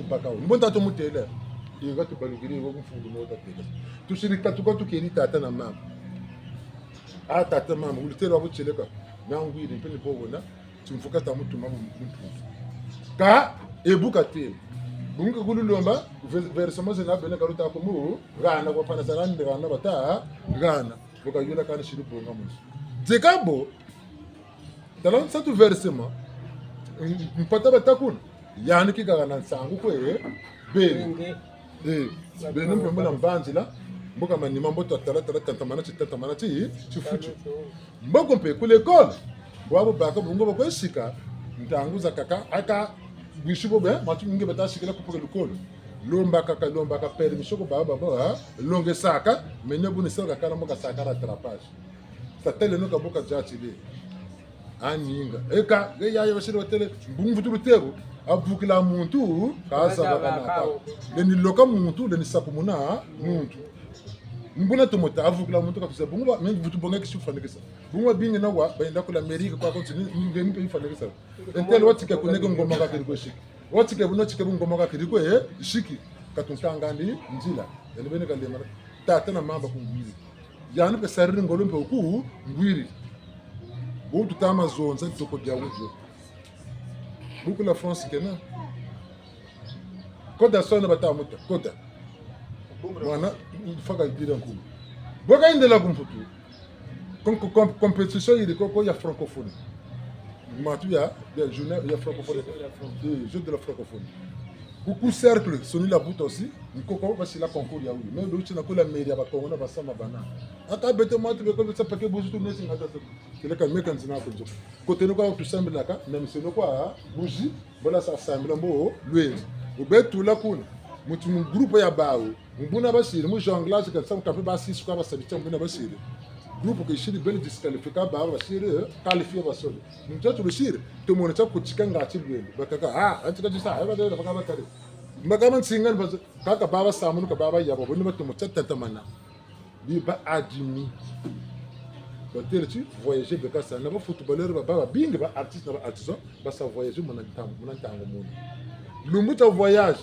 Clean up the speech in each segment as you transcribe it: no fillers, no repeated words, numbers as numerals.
mpaka mbonta to mutele iga to balugiri wo mfungu no tateka tushirika tuko tukiri tata na mama tata mama ulitelo abucheleka nangwiri mpeni bobona tumfuka ta mutu mama muntu ka ebuka te bunga kululomba versama zena bena karuta ko mu gana ko pana sarande gana bata gana boka yula kana shiru bonga mu zekabo talon sa tu versama mpata batakuna yani kigana sangu ko bene bene mpembo na mbanzila mboka manima mboto tala tantamana ci futu mboko mpe ku l'école bwabo baka bungo bako shika ntanguza kaka aka bishubo be matu mingi bata shikela kupoka l'école lomba kaka permission ko baba longe saka menye buni saka kana mboka saka rattrapage satele no ka boka jatile aninga eka ya bashiro tele mbungu turutero abukila muntu kaza bakana leni loka muntu leni sakumuna muntu mbuna tumota avukila muntu kafisa bunga mengi butu bonga kishu fanekesa bunga bingi na wa baenda kula Amerika kwa kontini ngeni pe fanekesa entel watike kuneke ngoma ka kiriko shiki watike buno chike ngoma ka kiriko shiki katuntangani njila ele bene kalema tata na mamba kungwiri yana pe sarri ngolompe oku ngwiri bo tutama zonza toko dia wujo beaucoup la France kena koda sona batamuta koda wana faka idira nkumu boka indela kumputu compétition il ko ya francophonie matu ya journée ya francophonie jeu de la francophonie beaucoup cercle soni la buta aussi nkoko basi la concours ya oui mais l'autre na ko la mairie ba kongo na basama bana aka bete matu be ko sa pake bozu to nesi ngata kele ka mekan zina ko jof côté no ko to sambela ka même c'est no quoi bougie bola sa sambela mbo louer o betu la kuna mutu mu groupe ya bawo mbuna basiri mu jonglage ka sam kape basi kwa basabita mbuna basiri groupe que shiri bel disqualifica ba basiri qualifier basoli mutatu basiri to mona cha kuchika ngati bwendo bakaka antika jisa ba de bakaba kare magama singan bas kaka baba samu ka baba yabo buni batu mutata mana bi ba adimi baterti voyager beka sa na ba footballeur ba baba bingi ba artiste ba artisan ba sa voyager mona ntango mona lumuta voyage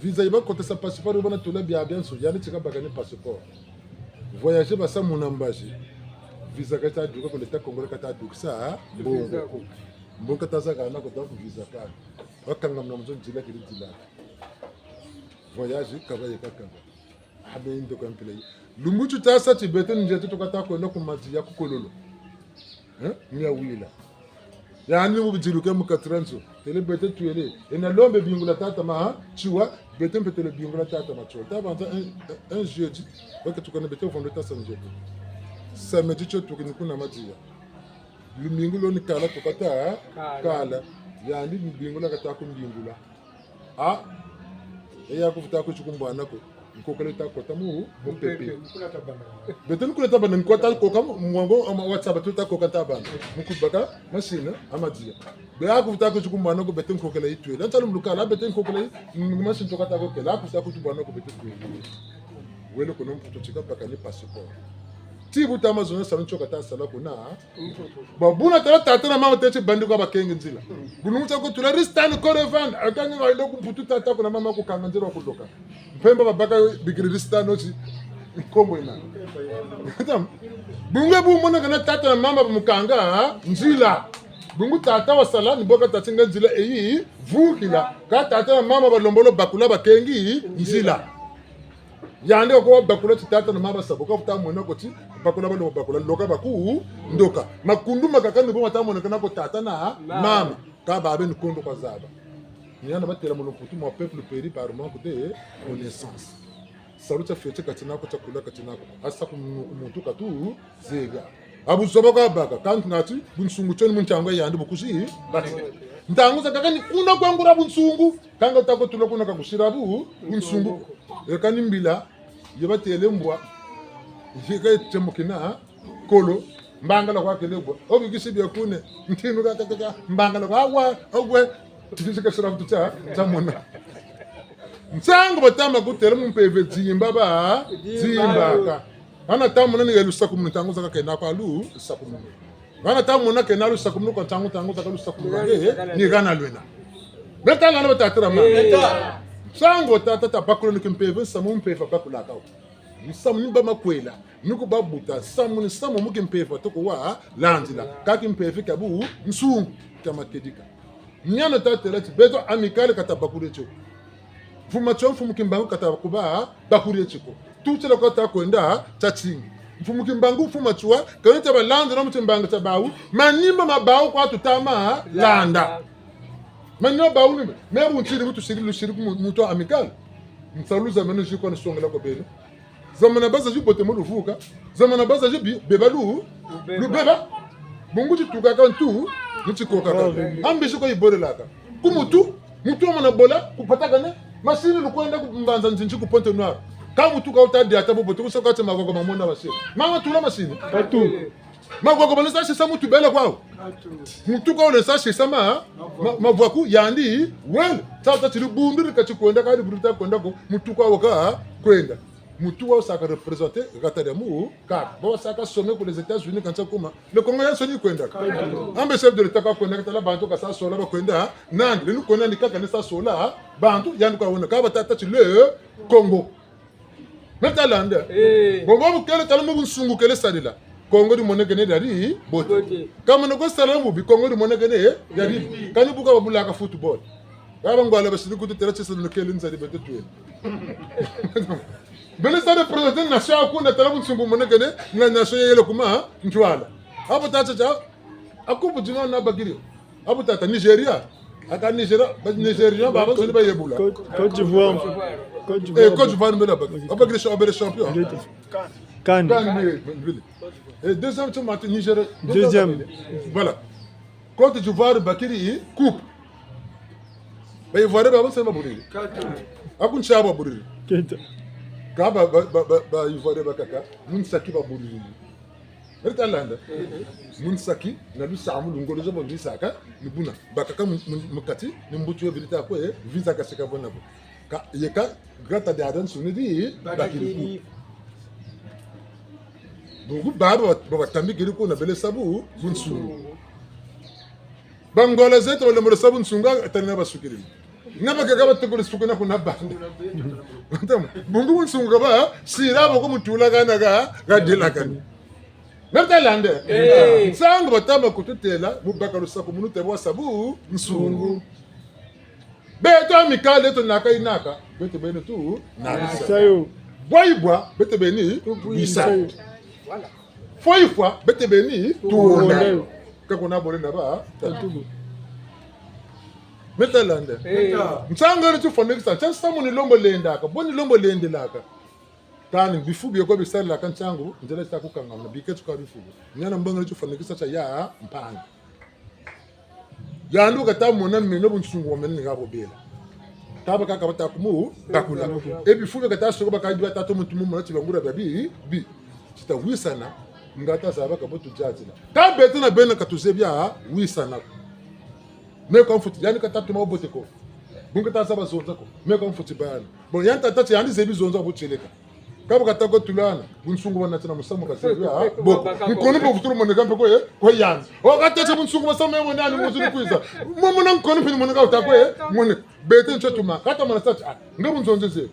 visa iba côté sa passeport bana tola bien so yani tika bagani passeport voyager ba sa munambaji visa kata duka ko leta Congo kata duksa bongo kata za kana ko donc visa ka wakanga mnamzo njila kidi dila voyage kabaye kakanga habe ndo kampile lumutu tasa tibete nje to kata ko no kumati ya kukololo nya wila yani mu bijiluke mu katranzo tele bete tuele ena lombe bingula tata ma chiwa bete mpetele bingula tata ma chiwa tabanta un jeudi baka tukana bete fondo tasa njeto samedi cho tukini kuna madia lumingulo ni kala tukata kala yani bingula kata ku bingula eya kufuta ku chukumbana ko nkokale ta kota mu pepe beten kula tabana nkota ko kam mwango WhatsApp tuta ko kata bana mukubaka machine amadia be akufuta ko chukumbana ko beten kokale itwe dan talum lukala beten kokale machine to kata ko kala akufuta ko chukumbana ko beten ko wele ko non puto chika pakani passeport ti buta amazon sa nchoka ta sala kuna babuna tata na mama teche bandi ko bakenge nzila bunumuta ko tula restane ko revand akangi wa ndo kumputu tata kuna mama ko kanga nzira ko doka mpemba babaka bigiri restane oti kombo ina tam bunga bu mona kana tata na mama mukanga nzila bungu tata wa sala ni boka tatinga nzila eyi vukila ka tata na mama balombolo bakula bakengi nzila yande ko bakula tata na mama saboka futa mona ko ti bakula balo bakula loka baku ndoka makundu makakandi bo matamona kana ko tata na mama ka babe ni kondo kwa zaba ni yana batela mono putu mo peuple péri par manque de connaissance saluta fete katina ko takula katina ko asa ku muntu katu zega abu soboka baka kantu ngati bunsungu toni muntangwa yande bukushi bati ndangu za kakani kuna kwangura bunsungu kanga tako tulokuna kakushirabu bunsungu ekani mbila yebatele mbwa yeka temukina kolo mbangala kwa kelebwa obigisi bya kune ntinu kaka mbangala kwa ogwe tikisika shirafu tuta tamona nsango batama kutela mumpeve zimba zimbaka ana tamona ni gelusa kumntango zaka kena kwa lu sakumuna ana tamona kena lu sakumuna kwa tango zaka lu sakumuna ni gana lwena Beta la bata trama. Sango tata bakolo ni kimpeve samu mpeva bakula ka. Ni samu ni ba makwela. Nuko babuta samu ni samu mu kimpeva to ko wa landila. Ka kimpeve ka bu nsungu kama kedika. Nyana tata la beto amical kata bakure cho. Fuma chon fumu kimbangu kata kuba bakure chiko. Tout le kota kwenda chachingi. Fumu kimbangu fuma chua kanita ba landa no mtimbanga tabawu manimba mabawu kwa tutama landa. Maintenant, bah, on est même on tire tout série le série mouton amical. Nous saluons à mener jusqu'à notre songe là comme belle. Zamana base ju pote mo lu fuka. Zamana base ju bebalu. Lu beba. Bongo tu tuka kan tu, ni ti koka kan. Ambe ko ibore la ka. Ku mutu mona bola ku pataka ne. Machine lu kwenda ku mbanza nzinchi ku Pointe Noire. Ka mutu ka utadi ata bo pote ko so ka te magogo mamona machine. Mama tu la machine. Pas tout. Magogo bana sa c'est mutu bela kwao. Mutu ka ole sa c'est sama mavwaku yandi well tata tiri bundu ka chikwenda ka liburuta kwenda ko mutu ka waka kwenda mutu wa saka représenter Gatadamu ka bo saka sommet pour les États-Unis quand ça comment le Congo ya soni kwenda ambe chef de l'état ka kwenda ka la bantu ka sa sola ba kwenda nan le kona ni ka sa sola bantu yandu ka wona ka ba tata ti le Congo metalanda Congo bu kele tala mu sungu kele sadila Congo du monnaie gagné dari bote. Comme on a salamu bi Congo du monnaie gagné dari. Kani buka babula ka football. Baba ngwala basi kutu tere chese no kelin zari bete tuwe. Bele sa représenter nation akunda tala bunsungu monnaie gagné na nation yele kuma ntwala. Apo tata cha akubu jino na bagiri. Apo tata Nigeria. Aka Nigeria, Nigeria baba so ba yebula. Côte d'Ivoire. Côte d'Ivoire me la bagiri. Abagri champion. Cannes. Et deuxième tour, Niger. Deuxième. Voilà. Côte d'Ivoire, Bakiri, coupe. Mais il voit les babes, c'est ma bourrée. Akun chaba bourrée. Kaba, il voit les bakaka, Munsaki va bourrée. Retalanda. Munsaki, Nalu Samu, Lungolozo, Visaka, Lubuna. Bakaka Mukati, Nimbutu, Vita, Visa Kaseka Bonabo. Yeka, Grata de Adan, Sunedi, Bakiri. Bungu baba batambi kiriko na bele sabu bunsungu bangola zeto wala mo sabu nsunga tanna basukiri ngaba kagaba tukuri sukuna kuna bande ntam bungu bunsungu ba sira bako mutula kana ga delakani Mertalande sangu batama kututela mubakaru sako munute bwa sabu nsungu beto amikale to naka inaka beto bene tu na Sayo boyibwa beto beni bisa voilà. Fois, bete beni, tout le quand on a bolé là-bas, Metalande. Msanga tu fondé ça. Tiens, ça mon lombo lenda, ka boni lombo lende laka. Tani bifu biyo ko bisala la kan changu, ndele ta ku kanga na biketu ka bifu. Nyana mbanga tu fondé ça ya mpanga. Ya ndu ka ta mona meno bunsungu men nga bobela. Taba ka ka ta kumu, takula. E bifu ka ta soko ba ka diwa ta to mutumu mona tibangura babi bi. Tita wisana ngata saba ka botu jazila ka bete na bena ka tuzebia wisana me ko futi yani ka tatu ma bote ko bunga ta saba zonza ko me ko futi bana bon yan tata ti yani zebi zonza bo cheleka ka ba ta ko tulana bunsungu wana tena musamu ka sebia bo nkono bo futuru moneka ko ko yan o ka tete bunsungu basama mo nani mo zuri kuiza mo mo nan kono pini moneka ta ko mo ne bete nchatuma kata mana sa ngabu zonze ze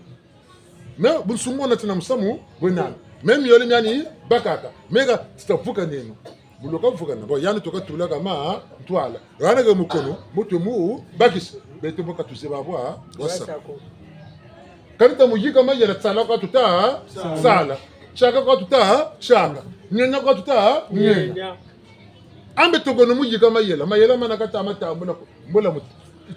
me bunsungu wana tena musamu bo nani même yoli miani bakaka mega titafuka neno buloka mfuka na bo yani toka tulaka ma ntwala yana ga mukono mutu mu bakis bete boka tuseba bwa wasa kanita mujika ma yala tsala ka tuta sala chaka ka tuta chaka nyenya ka tuta nyenya ambe togono mujika ma yala mana ka tamata mbola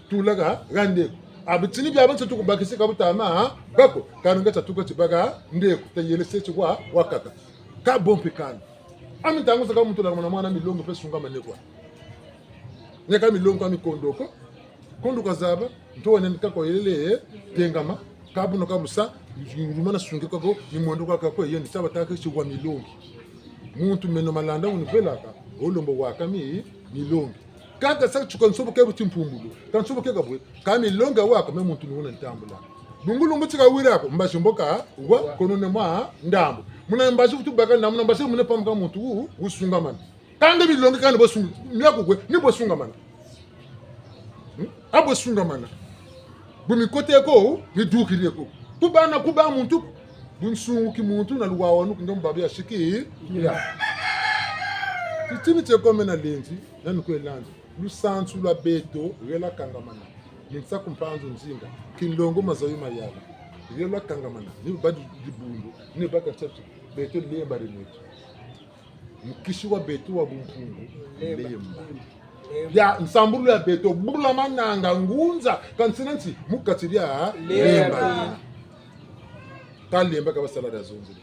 tulaka gande abitini bya bantu tukubakisi kabutama bako kanunga tatuko tibaga ndeko tayelese chwa wakaka ka bompi kana amitangu saka muntu la mwana milongo pe sunga manekwa nyaka milongo ami kondoko konduka zaba ntone ndikako yelele tengama kabuno kabusa ngurumana sunge kako ni mwondo kako yendi tabataka chwa milongo muntu meno malanda unipelaka olombo wakami milongo kaka sa chukonsobo ke butimpumbulu kansobo ke kabwe kami longa wako me muntu nuna ntambula bungulu mutika wira ko mbashimboka wa konone mwa ndambo muna mbashi kutubaka na muna mbashi mune pamka muntu usunga man kande bilonga kande bosunga myako kwe ni bosunga man abo sunga mana bumi kote ko ni dukiri ko kubana kuba muntu bunsungu ki muntu na luwawa nuku ndo mbabe ya shiki ya titini teko mena lenzi nanu ko elandi lu santu la beto rela kangamana nitsa kumpanzo nzinga kinlongo mazayo mayala rela kangamana ni badi dibundu ni baka tatu beto lemba rinetu mkishi wa beto wa bumpungu lemba ya nsambulu ya beto bula mananga ngunza kansinansi mukatiria lemba kalemba kabasala da zonzo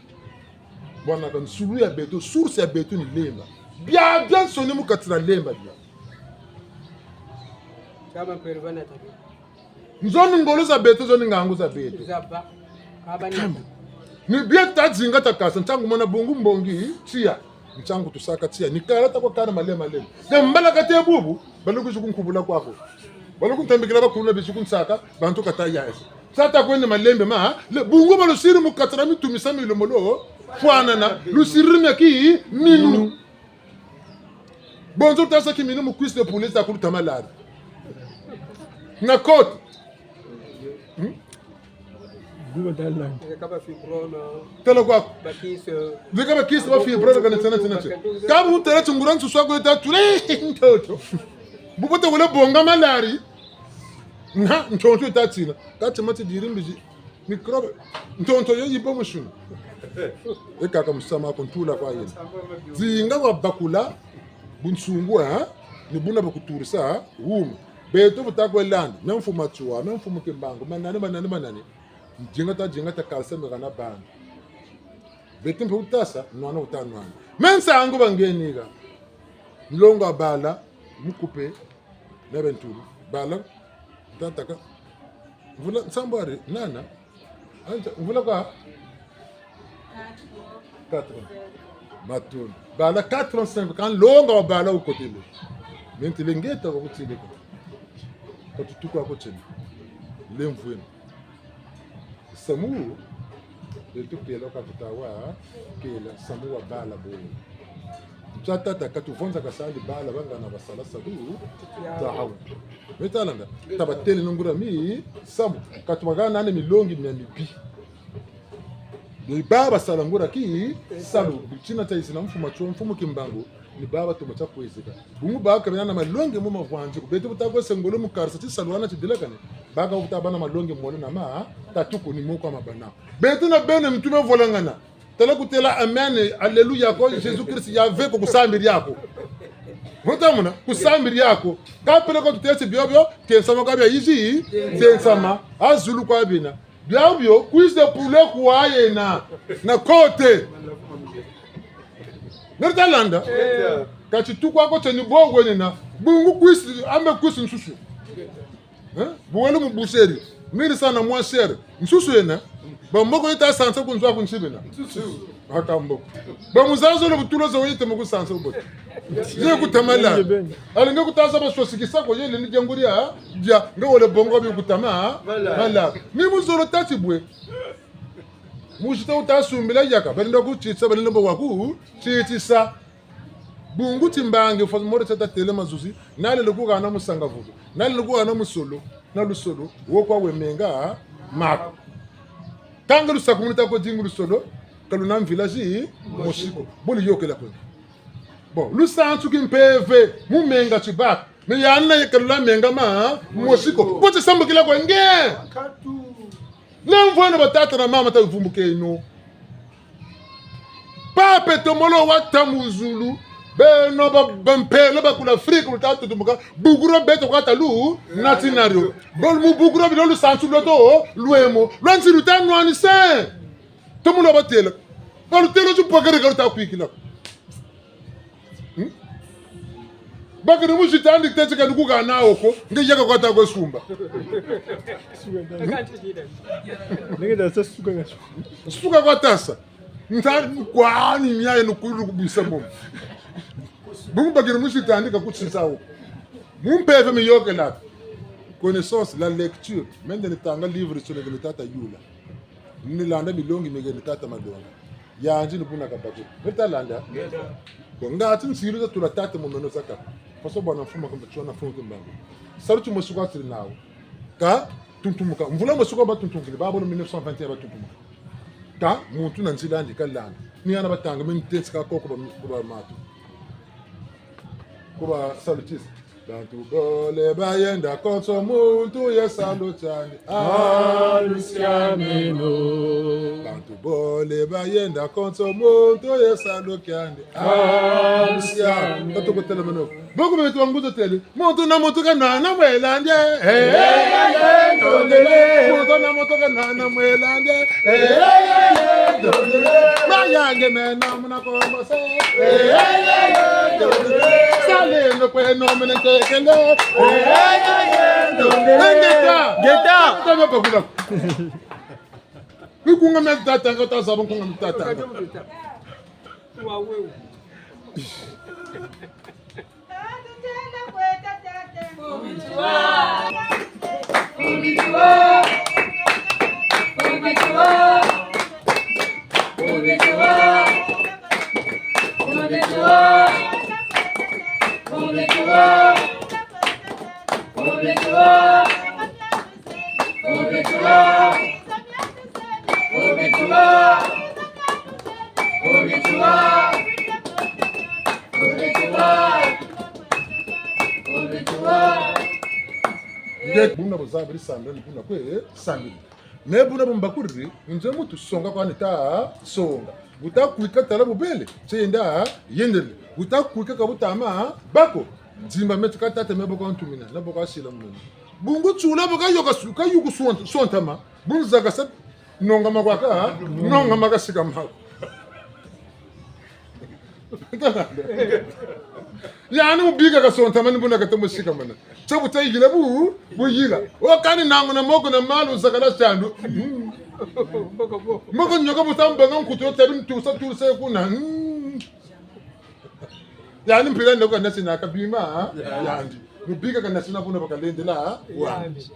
bwana kan sulu ya beto source ya beto ni lemba bien sonné mukatira lemba bien kama pervana tabi nzoni ngolo za beto zoni ngangu za beto zaba kabani ni bien tazinga takasa ntangu mona bungu mbongi tia nchangu tusaka tia nikarata kwa kana malema lema ngambala kate bubu baluku kunkubula kwako baluku ntambikira bakuluna bishuku nsaka bantu kataya ese sata kwene malembe ma le bungu balusiri mukatira mitumisa milomolo fwana na lusiri meki minu bonzo tasa ki minu mukwisi de poulet ta kulu tamalade na kote Guba dalan. kaba fibrona telo kwako bakise vika bakisi ba fibro kana tsana kabu untera tsunguran suswa ko ta ture ntoto bubote wala bonga malari na ntonto ta tsina ta tsamati dirimbi microbe ntonto yo yibo mushunu ekaka musama kontula kwa yena zinga wa bakula bunsungu ha ni buna bakuturisa beto butakwe land memfuma tsuwa memfuma kimbango manani jinga ta kalsa megana band beto mputasa nwana utanwana mensa angu bangeniga nlonga bala mukupe nebentulu bala tataka vula sambare nana anja vula ka 4 matun bala 85 kan longa bala ukotile mentile ngeta ko kutile ko tutuka ko tsene lemvueni samu de tukelo ka tutawa kela samu wa bala bo mtata katuvonza kasali bala bangana basala sadu tahawu metalanga tabatele nungura mi samu katwagana nane milongi mibi ni baba salangura ki salu china taisina mfuma chwa mfumu kimbango ni baba tumacha kwezeka bungu baba kabana malonge mu mavanje kubetu butako sengolo mu karsa ti salwana ti dilakane baka utabana malonge mole na ma tatuko ni moko mabana betu na bene mtume volangana tala kutela amen alleluya ko Jesus Christ yave ko kusambiri yako mutamuna kusambiri yako kapele ko tutese biobio tensama kabya yizi tensama azulu kwa bina biobio quiz de poulet kwaye na kote nertalanda kati tukwa ko teni bongo nina bungu quiz ambe quiz nsusu buwele mu buseri miri sana mwa sere nsusu yena ba moko ita sansa kunzwa kunshibina hakambo ba muzazo lo butulo zo yite mu sansa ubot je kutamala alinga kutaza ba sosikisa ko yele ni janguria dia ngole bongo bi kutama mala ni muzolo tatibwe mujita utasumbila yaka balindo kuchitsa balindo waku chitisa bungu timbange fo mo tata tele mazuzi nale lokuga na musanga vudu nale lokuga na musolo na lusolo wokwa wemenga mako tanga lusakumita ko jingu lusolo kaluna village moshiko boli yokela ko bon lusantu kimpeve mumenga chibak me yanna kalula menga ma moshiko ko tsambukila ko nge nemvona batata na mama tavumbuke ino pape tomolo watamuzulu beno bampelo bakula Afrika mutatu tumuka buguro beto kwata lu natinario bol mu buguro bilo santu loto luemo lwanziru tanwani se tomulo batela bol telo ju pagare garta kwikila bakare mu jitandi tete ka nukuga nawo ko ngejaka kwata ko sumba Nigga da suka suka kwatasa ntani kwani nyaye nukuru kubisa mom bungu bagir musitandi ka kutsisao mumpeve miyoke la connaissance la lecture mende nitanga livre sur le tata yula nilanda milongi mege tata madonga ya anji nibuna kabako metalanda bonga atin siruza tula tata momeno saka façon bwana mfuma comme tu na fond que mbango salu tu mosuka tiri nawo ka tuntumuka mvula mosuka ba tuntumukile ba bono 1921 ba tuntumuka ka muntu na nzila ndi kalanda ni ana batanga men tensika koko ba matu kuba salutis Bantu bole bayenda konso muntu yesalo chani Aluciameno. Bantu bole bayenda konso muntu yesalo kyandi Aluciameno. Kato kotele meno Boko metu wanguzo tele Muntu na muntu kanana mwelande Muntu na muntu kanana mwelande Mayange mena muna kombo se Sale no kwe no menente Kende, Geta, kunga metata ngota sabu kunga metata. Buna buzabiri sanda buna kwe sanda me buna bumbakuri nje mutu songa kwa nita songa buta kuika tala bubele chenda yendele buta kuika kabutama bako jimba metu katata meboko ntumina na boko asila munene bungu chula boka yoka suka yuku sontama bunzaga sa nonga makwaka nonga makasika mako yani ubiga ka sontama ni buna katomo shika mana chabu tayigila bu yila o kani nangu na moko na malu zakala chandu moko nyoka butamba ngankuto tabi tusa kuna yani mpila ndoko nasina kabima yandi mubiga kana sina buna bakalendela wandi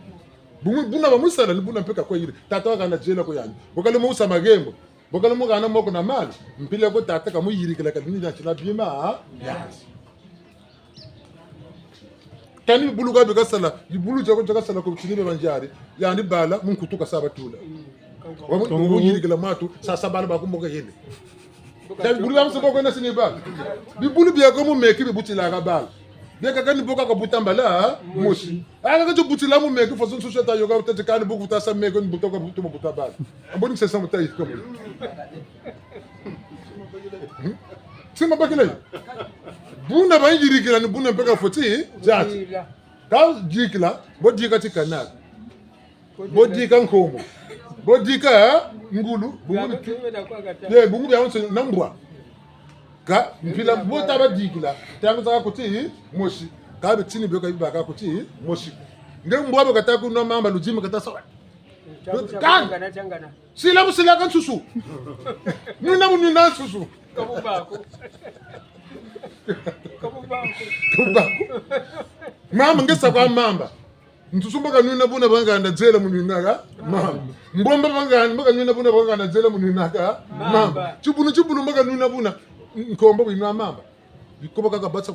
buna bamusala ni buna mpeka ko yiri tata kana jela ko yandi bokale mo usama gembo bokale mo kana moko na mali mpila ko tata ka mo yiri kala kadini na chila bima yandi kani bulu ga bega sala bulu jago sala ko tinibe banjari yandi bala mun kutuka sabatula mo yiri kala matu sa bala ba ko mo ga yende dan bulu am so ko na sini ba bi bulu bi ko mo meki bi butila ga bala de ka kani boka ko butambala moshi aga ka butila mo meki fo so so ta yoga tete kani boku ta sa meki buto ko buto mo buta bala amboni se samu tay ko mo sima bakile buna ba yiri kala ni buna peka foti jati ka jikla bo dika tikana bo dika nkomo bo dika ngulu bungu bya onse nambwa ka mpila bo taba dikla tangu za kuti moshi ka be tini be ka biba ka kuti moshi nge mbwa be kata ku no mamba lujima kata sawa sila busila kan susu nuna mununa susu kabubako mama ngesa kwa mamba ntusumba kanuna buna banganda jela muninaga mama mbomba banganda mbaka nuna buna banganda jela muninaga mama chibunu mbaka nuna buna nkombo binwa mamba bikoba kaka batsa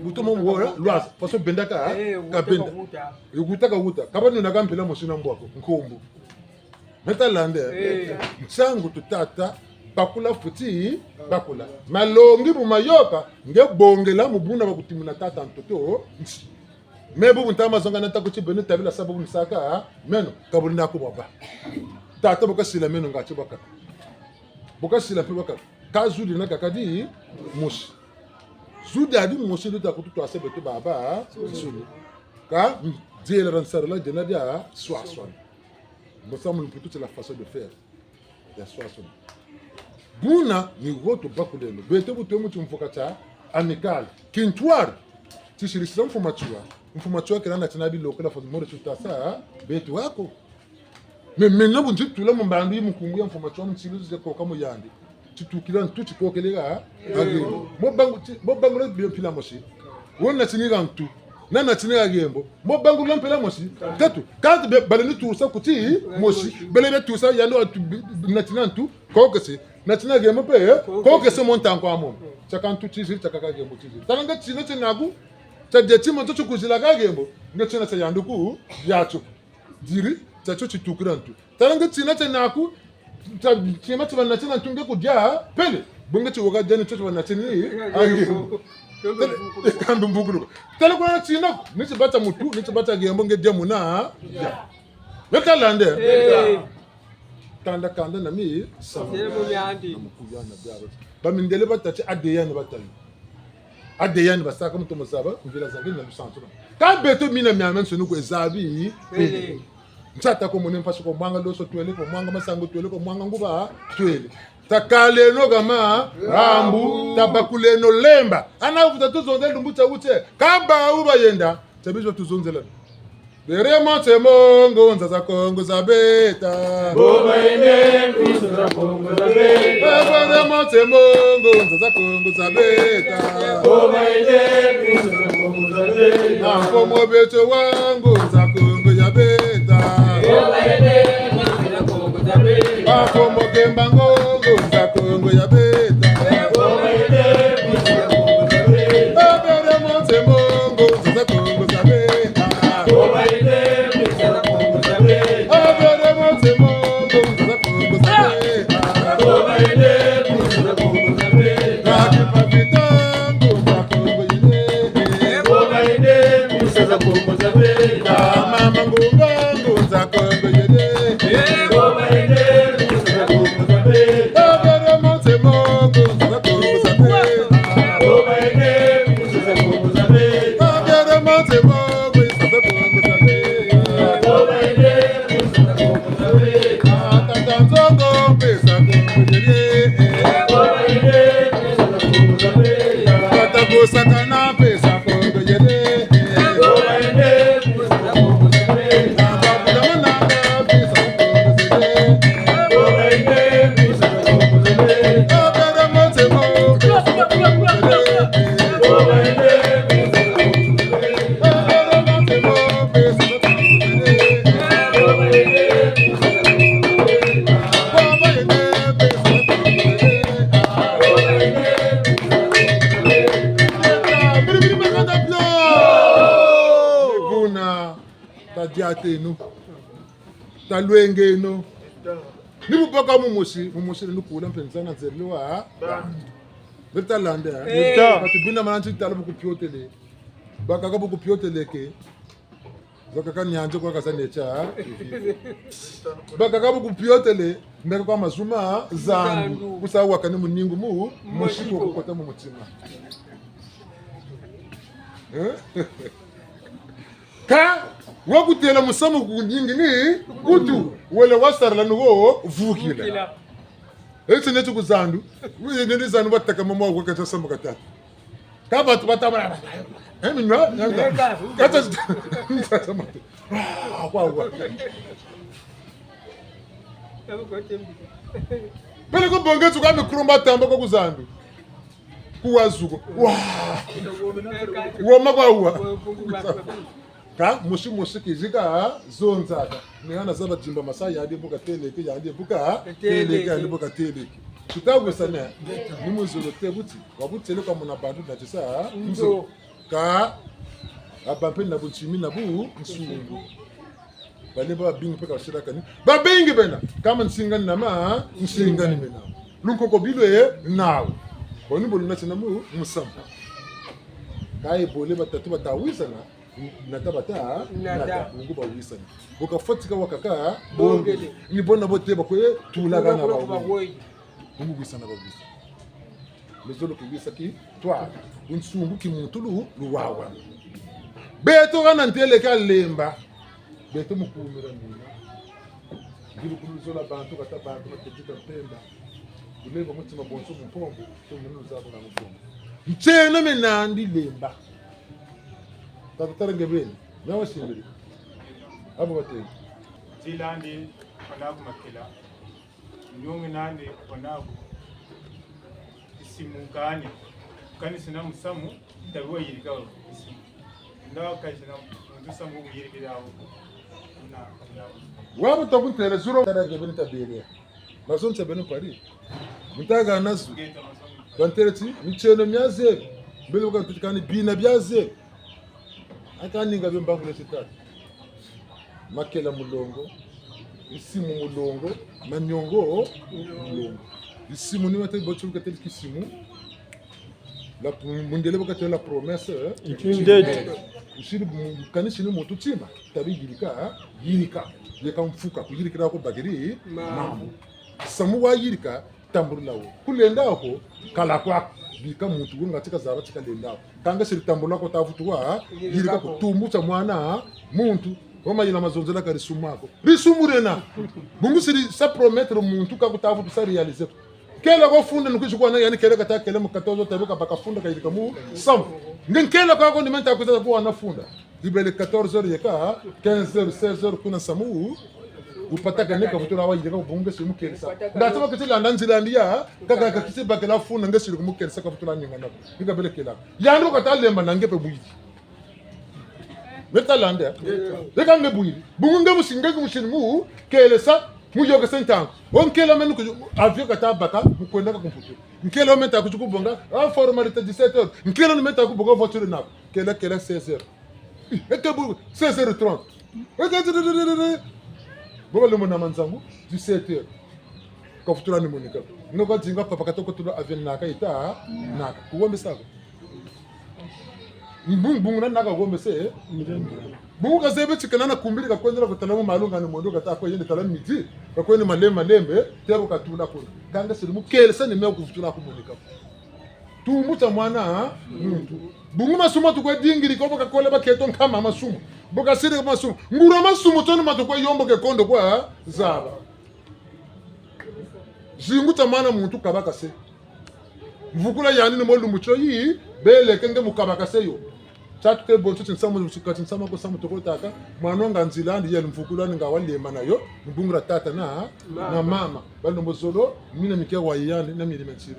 butomo mwora lwas faso bendaka ka benda yukutaka wuta kabanu nagampela moshina mbwako nkombo metalande nsangu tutata bakula futi bakula malongi bu mayoka nge bongela mubuna bakutimuna tata ntoto mebu ntama zonga nata kuti benu tabila sababu nisaka meno kabulina ko baba tata boka sila meno ngati boka boka sila pe boka kazudi na kakadi mushi zudi adi mushi luta kututo asebeto baba sulu ka diela ransara la denadia soisson nous sommes plutôt la façon de faire ya soisson buna ni woto bakulelo bete buto mutu mfokata amical kintwar tishirisa mfumachua kirana tinabi lokala fa moro tutasa betu wako menna bunti tula mbambi mukungu mfumachua mtsiluze ko kamo yandi tutukila ntuti ko kelega agi mo bangu le bien pila moshi wonna tinira ntu nana tinira gembo mo bangu lampela moshi tatu quand baleni tusa kuti moshi belebe tusa yando natina ntu ko kese natina gembo pe ko kese monta ko amo chaka ntu tisi chaka gembo tisi tananga tisi nagu tadetimo to chukuzila kagembo ngechena chayanduku yacho diri tacho chitukurantu taranga tsina tanaku chema tsana tsana tunge kudya pele bunga chiwoka jani cho bana tsini agembo kambe mbukuru tala kwa tsina nichibata mutu nichibata gembo ngedemu na yakalande kanda na mi sama mukuyana byaro bamindele batachi adeyani batali adeyani basaka mtu musaba kuvila zangini na bisantura kabeto mina miamen sonu ko ezabi ntsata ko mone mfaso ko mwanga loso twele ko mwanga masango twele ko mwanga nguba twele takale no gama rambu tabakule no lemba ana uvuta tuzonze lumbuta ute kamba uba yenda tabizo tuzonzela Beremo temongo nzaza kongo zabeta Boba ine nzaza kongo zabeta Beremo temongo nzaza kongo zabeta Boba ine nzaza kongo zabeta Afomo beto wangu nzaza kongo yabeta Boba ine nzaza kongo zabeta Afomo kembango nzaza kongo yabeta Boba ine nzaza kongo zabeta Beremo temongo nzaza kongo zabeta Boba ine nzaza kongo zabeta Beremo temongo nzaza kongo zabeta Boba ine nzaza kongo zabeta Kakipavitango nzaza kongo yine Boba ine nzaza kongo zabeta Mama ngungangu nzaza kongo yine Boba ine nzaza kongo zabeta Beremo temongo nzaza kongo zabeta Boba ine nzaza kongo zabeta Beremo temongo nzaza kongo zabeta Boba ine nzaza kongo zabeta Tatanzongo pesa kongo yine Boba ine nzaza kongo zabeta Tatabosakana pesa kongo yine Boba ine nzaza kongo zabeta Babudamananga pesa kongo yine Boba ine nzaza kongo zabeta Beremo temongo pesa kongo yine Boba ine nzaza kongo zabeta Beremo temongo pesa kongo yine Boba ine nzaza kongo zabeta Baba yine pesa kongo yine Boba ine Buna tadiatenu talwengeno nibuboka mumushi nukula mpenzana nzeliwa betalande batu bina mananchi tala bukupiotele bakaka bukupioteleke bakaka nyanje kwa kasanecha bakaka bukupiotele mbeka kwa mazuma zandu kusawa kani muningu mu mushiko kokota mu mutima ka wakutela musamu kunyingi ni kutu wele wasarla nuwo vukila ese netu kuzandu uye neni zandu bataka mama wa kata samu kata ka batu batabara minwa kata sama kwa pele ko bongetu ka mikromba tamba ko kuzandu kuwazuko woma kwa uwa ka mushi kizika zonzaka ngana saba jimba masaya hadi buka teleke ya hadi buka teleke hadi buka teleke tutagusana ni muzulu tebuti wabutele kwa muna bantu na tisa nzo ka abampe na buchimi na bu nsungu bale ba bingi peka shiraka ni ba bingi bena kama nsingani na ma nsingani bena lunko ko bilwe nawo boni bolu na tsinamu musamba kai bole batatu batawisana natabata nata nguba wisana ukafatika wakaka bongele ni bona bote bakwe tulaga na bawo ngubu wisana babisa lezolo kibisa ki twa unsumbu ki mutulu luwawa beto kana ntele ka lemba beto mukumira ndina ngilu kuluzola bantu kata bantu batetika pemba ulemba mutima bonso mpombo to munu zabo na mpombo mchena menandi lemba tatara ngebeni nawa simbiri abo bate zilandi onaku makila nyungu nandi onaku isimu kani kani sina musamu tabiwa yirikawo isimu ndawa kai sina musamu yirikirawo wabo tokuntere zuro tara ngebeni tabere bazon tabenu pari mutaga nasu bantereti micheno myaze mbele kwa tutikani bina byaze akaninga bembangu lesitatu makela mulongo isimu mulongo manyongo mulongo isimu ni wate bochu kateli kisimu la mundele bakatela la promesse usiri kanisi ni motu tima tabi yirika yeka mfuka kuyirikira ko bagiri mambo samu wa yirika tambulawo kulenda ko kala kwa bika muntu ngo ngatika zaba tikalenda kanga siri tambula ko tafutuwa yirika ko tumbucha mwana muntu Roma yina mazonzela ka risumako risumurena bungu siri sa promettre muntu ka kutafutu sa réaliser kela ko funda nukuchukua na yani kela kata kela mu 14 tabuka baka funda ka yirika mu sam ngekela ko ni menta ko tabuka na funda ibele 14h yeka 15h 16h kuna samu upataka neka futura wa yirika bungu simu kelisa ndatama kitila ndanzila ndia kaka kakisi bakela funda ngesiri mu kelisa ka futura nyingana ikabele kela yando kata lemba nangepe buyiti metalande reka ngebuyiri bungu musinga mushinmu kelesa muyoga sentango onkela menu avion kata baka mukwenda ka computer nkela meta kuchukubonga a formalite 17h nkela meta kubonga voiture nako kela 16h ekebu 16h30 boba le mona manzangu 17h ka futura ni monika ngoko jinga papa katoko tulo avion naka ita naka kuwombe sako mbungu na naka gombe se bungu kazebe chikana na kumbili ka kwendela kutana malunga ni mondo kata ko yende tala midi ka kwende malembe tero katula ko kanga sirimu kelesa ni meku futula ko monika tumuta mwana muntu bungu masuma tukwe dingiri ko baka kole baketo kama masumu boka sire masumu ngura masumu tono matukwe yombo ke kondo kwa zaba jinguta mwana muntu kabaka se mvukula yani ni molumbu choyi bele kenge mukabaka se yo chatke bonso tinsama ko samu toko taka mwana nganzila ndi yele mvukula nga walema nayo mbungra tata na mama balo mbozolo mina mike wa yandi na miri mensiri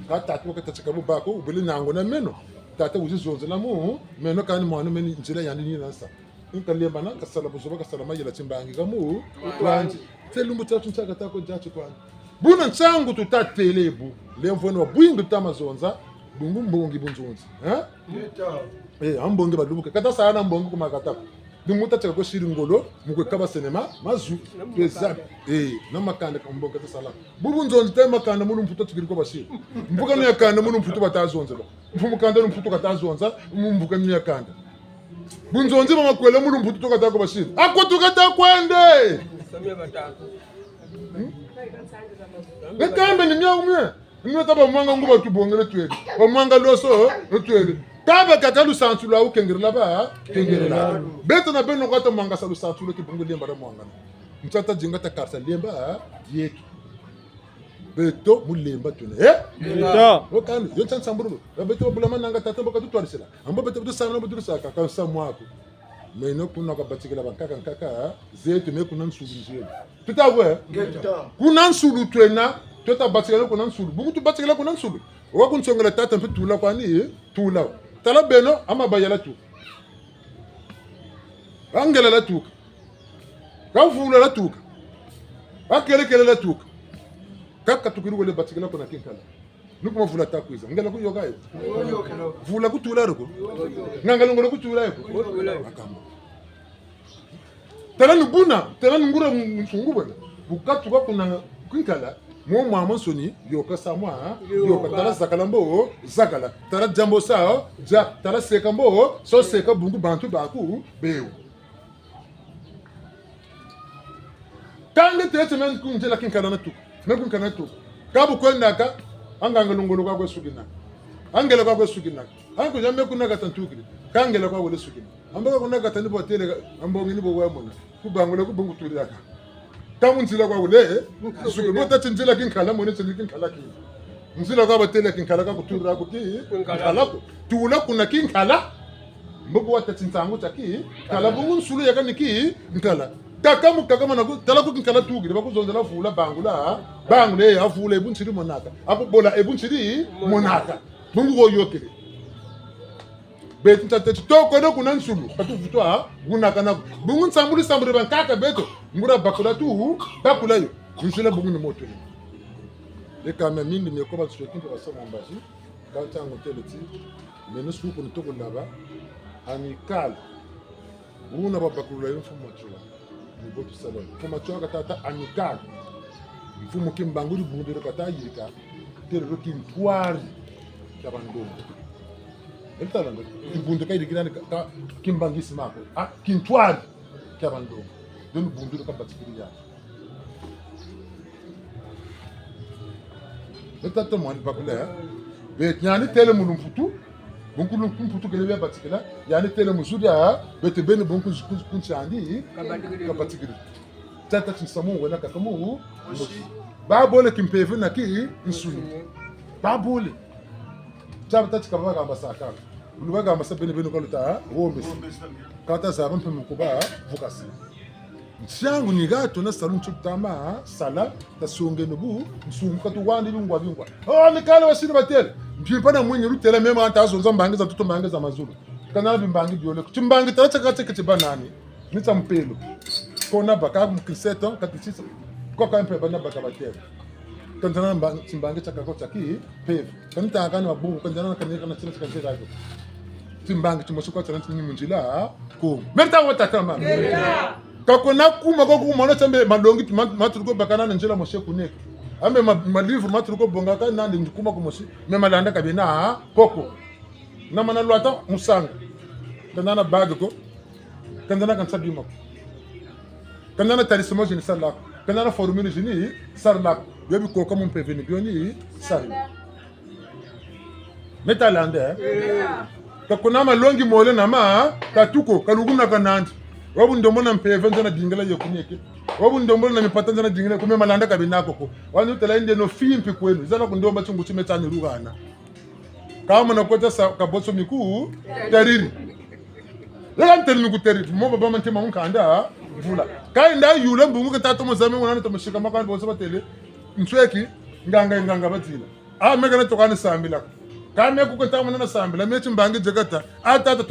kata to ka tachika bako ubele nango na meno tata uzizonzela mu meno kani mwana meni njila yandi ni nansa inkalemba na kasala bozoba kasala mayela timbangi gamu kwanji telumbu tatu nchaka tako jacho kwanji buna nchangu tutatelebu lemvoni wa bwindu tamazonza bungu mbongi bunzunzi ambongi badumuke kata sana mbongi kumakata dimuta chaka ko shiringolo mukwe kaba sinema mazu pesa na makanda mbongi kata sala bubunzonzi tema makanda mulu mputo tikiriko bashiri mbuka no yakanda mulu mputo batazonza mfumukanda mputo katazonza mbuka no yakanda bunzonzi mama kwele mulu mputo tokata ko bashiri akotukata kwende samia batako Nekambe ni nyamwe. Nitaba mwanga nguba tubongere twele. Omwanga loso twele. Kaba katalu santula ukengirela ba kengerela. Beto na beno kwata mwanga salu santula kibongo lemba ra mwanga. Mtata jinga ta karsa lemba yetu. Beto mulemba tune. Beto. Okani yo tsan samburu. Beto bulama nanga tata mboka tutwarisela. Ambo beto tu samna buduru saka ka samwako. Meno kuna ka batikela bankaka nkaka zetu me kuna nsubunjele. Tutawe kuna nsulu twena tota batikela kuna nsulu bumu tu batikela kuna nsulu wa kunsongela tata mpe tula kwani tula tala beno ama bayala tu angela la tuka kavula la tuka akele la tuka kaka tukiru le batikela kuna kinkala nukuma vula takwiza ngela ku yogayo vula kutula roko ngangalo ngolo kutula yako akamba tala nubuna tala ngura msungu bwana bukatu kwa kuna kinkala mo mama soni yoka samwa yoka tala zakalambo zakala tala jambo sao ja tala sekambo so seka bungu bantu baku beo kande tete men kunjela kinkala na tu men kana tu kabu kwendaka angangalo ngolo kwa sugina angela kwa sugina anko jambe kuna gatantukiri kangela kwa wole sugina ambaka kuna gatani botele ambongi ni bo wamona kubangula kubungu tulaka tamunzila kwa wole sugina bota tinzila kinkala mone tinzila kinkala ki nzila kwa botele kinkala ka kutura ko ki kinkala ko tula kuna kinkala mbugo wata tinzangu taki kala bungu nsulu yaka niki kinkala kaka na tala ku kinkala tugiri bakuzonzela vula bangule avula ebunchiri monaka akubola ebunchiri monaka bungu go yokere betu tatete toko no kuna nsulu patuvutwa gunaka na bungu nsambuli sambuli bankaka beto ngura bakula tu bakula yo nsula bungu ni moto le kama mingi me ko ba tsokinto ba sama mbaji ba tango teleti menos ku ko to laba amical una babakulu la mfumo chwa ni botu salon mfumo chwa kata amical mfumo kimbangu di bunde kata yirika tero kintwari tabandongo eltalando bunde kai digirani ka kimbangisi mako kintwari tabandongo don bunde ka batikiriya Peut-être moi ne pas clair. Mais il y a un tel monde futu, beaucoup de futu que les batikela, il y a un tel monde soudia, mais tu ben beaucoup de chandi, kabatikiri. Tata tisamu wena kakamu, babole kimpeve na ki insuni. Babole. Tata tikavaga masaka. Ulivaga masabene beno kaluta, wombe. Kata za bampe mkuba, vokasi. Changu ni gato na salon chutama sala tasonge nubu msunguka tu wandi lungwa bingwa mikale wasini batele mpipana mwenye rutele mema anta azonza mbangiza tuto mbangiza mazulu kana bimbangi biole chimbangi tacha kate banani nita mpelo kona baka mkriseto katisisa kwa mpe bana baka batele kanzana mbangi chaka ko chaki peve kanita akani wabungu kanzana kaneka na china chika chaka chimbangi chimoshuka chana chini munjila ko merta wata mama kakona kuma mwana chambe malongi maturuko bakana njela moshe kuneka ambe malivre maturuko bonga ka nandi ndikuma ko moshi me malanda kabina koko na mana lwata musanga kanana bag ko kanana kan sabima kanana tarismo jini sala kanana formule jini sarla yobi koko mon peveni bioni sari metalande kakona malongi mole na ma katuko kaluguna kanandi wabu ndombo na mpeve nzana dingala yokunyeke wabu ndombo na mipata nzana dingala kume malanda kabina koko wanu tela inde no fimpi kwenu zana kundomba chungu chimetani rugana kama na kota sa kaboso miku tariri lela nteli miku tariri mo baba mantema unkanda vula kai nda yule mbungu ke tato mozame mwana to mushika makani boso batele nsweki nganga batila mega na tokana sambila kame ku ko tamana na sambila mechi mbangi jagata atata